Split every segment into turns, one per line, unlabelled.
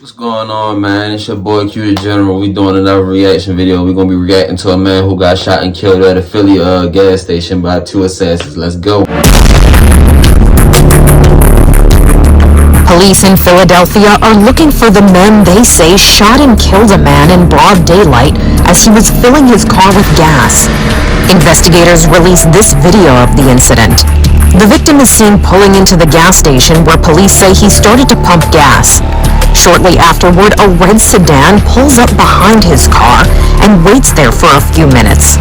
What's going on, man? It's your boy Q the General. We doing another reaction video. We're gonna be reacting to a man who got shot and killed at a Philly gas station by two assassins. Let's go.
Police in Philadelphia are looking for the men they say shot and killed a man in broad daylight as he was filling his car with gas. Investigators released this video of the incident. The victim is seen pulling into the gas station where police say he started to pump gas. Shortly afterward, a red sedan pulls up behind his car and waits there for a few minutes.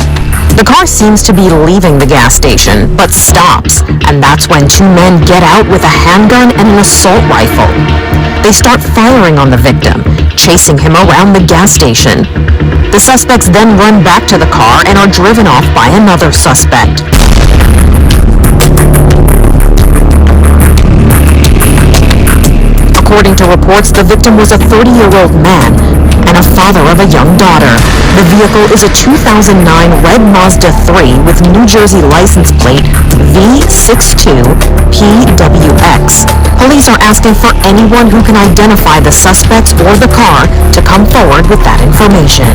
The car seems to be leaving the gas station, but stops, and that's when two men get out with a handgun and an assault rifle. They start firing on the victim, chasing him around the gas station. The suspects then run back to the car and are driven off by another suspect. According to reports, the victim was a 30-year-old man and a father of a young daughter. The vehicle is a 2009 red Mazda 3 with New Jersey license plate V62PWX. Police are asking for anyone who can identify the suspects or the car to come forward with that information.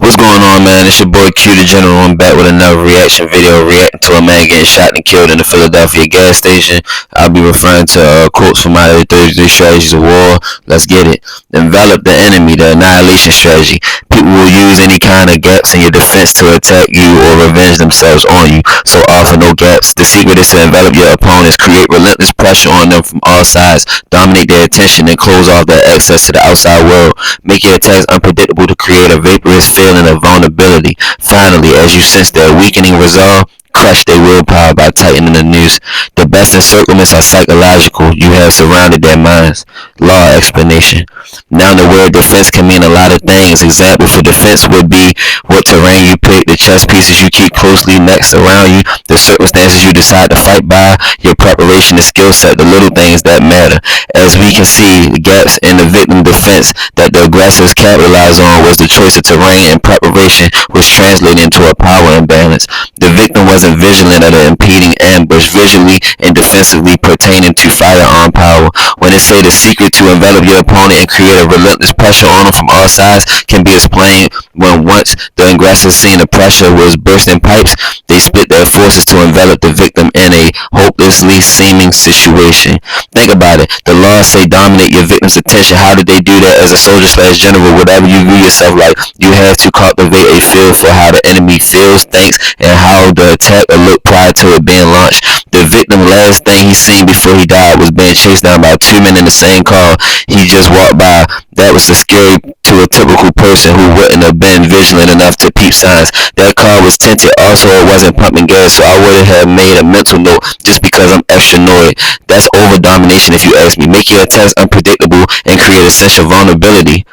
What's going on, man? It's your boy Q the General. I'm back with another reaction video reacting to a man getting shot and killed in the Philadelphia gas station. I'll be referring to quotes from out of the 33 strategies of war. Let's get it. Envelop the enemy, the annihilation strategy. People will use any kind of gaps in your defense to attack you or revenge themselves on you, so offer no gaps. The secret is to envelop your opponents, create relentless pressure on them from all sides, dominate their attention, and close off their access to the outside world. Make your attacks unpredictable to create a vaporous feeling of vulnerability. Finally, as you sense their weakening resolve, crush their willpower by tightening the noose. The best encirclements are psychological. You have surrounded their minds. Law explanation. Now the word defense can mean a lot of things. Example for defense would be what terrain you pick, the chess pieces you keep closely next around you, the circumstances you decide to fight by, your preparation and skill set, the little things that matter. As we can see, the gaps in the victim defense that the aggressors capitalized on was the choice of terrain and preparation, which translated into a power imbalance. The victim wasn't vigilant of the impeding ambush visually and defensively pertaining to firearm power. When it say the secret to envelop your opponent and create a relentless pressure on them from all sides can be explained when once the aggressors seen the pressure was bursting pipes, they split their forces to envelop the victim in a hopelessly seeming situation. Think about it. The laws say dominate your victim's attention. How did they do that? As a soldier/general, whatever you view yourself like, you have to cultivate a feel for how the enemy feels, thinks, and how the attack or look prior to it being launched. The victim, last thing he seen before he died was being chased down by two men in the same car he just walked by. That was scary to a typical person who wouldn't have been vigilant enough to peep signs. That car was tinted. Also, it wasn't pumping gas, so I wouldn't have made a mental note just because I'm extra annoyed. That's over domination if you ask me. Make your attacks unpredictable and create a sense of vulnerability.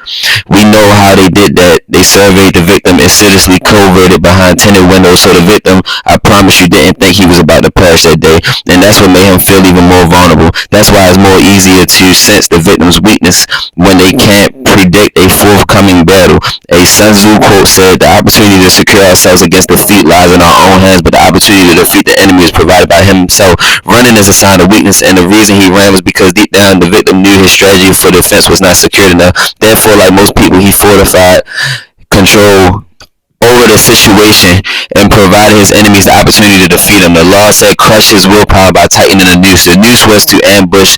We know how they did that. They surveyed the victim insidiously coverted behind tinted windows, so the victim, I promise you, didn't think he was about to perish that day, and that's what made him feel even more vulnerable. That's why it's more easier to sense the victim's weakness when they can't predict a forthcoming battle. A Sun Tzu quote said, "The opportunity to secure ourselves against defeat lies in our own hands, but the opportunity to defeat the enemy is provided by him himself." Running is a sign of weakness, and the reason he ran was because deep down the victim knew his strategy for defense was not secured enough. Therefore, like most people, he fortified control over the situation and provided his enemies the opportunity to defeat him. The law said crush his willpower by tightening the noose. The noose was to ambush.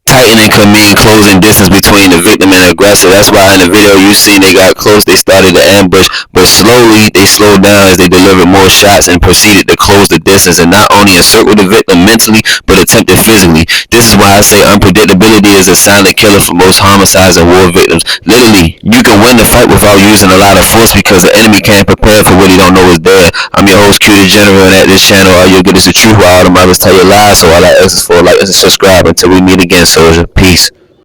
Tightening could mean closing distance between the victim and the aggressor. That's why in the video you seen they got close, they started the ambush, but slowly they slowed down as they delivered more shots and proceeded to close the distance and not only encircle the victim mentally, but attempted physically. This is why I say unpredictability is a silent killer for most homicides and war victims. Literally, you can win the fight without using a lot of force because the enemy can't prepare for what he don't know is there. I'm your host Q the General, and at this channel all you'll get is the truth while all the mothers tell you lies, so all I ask is for a like and subscribe. Until we meet again, soldier. Peace.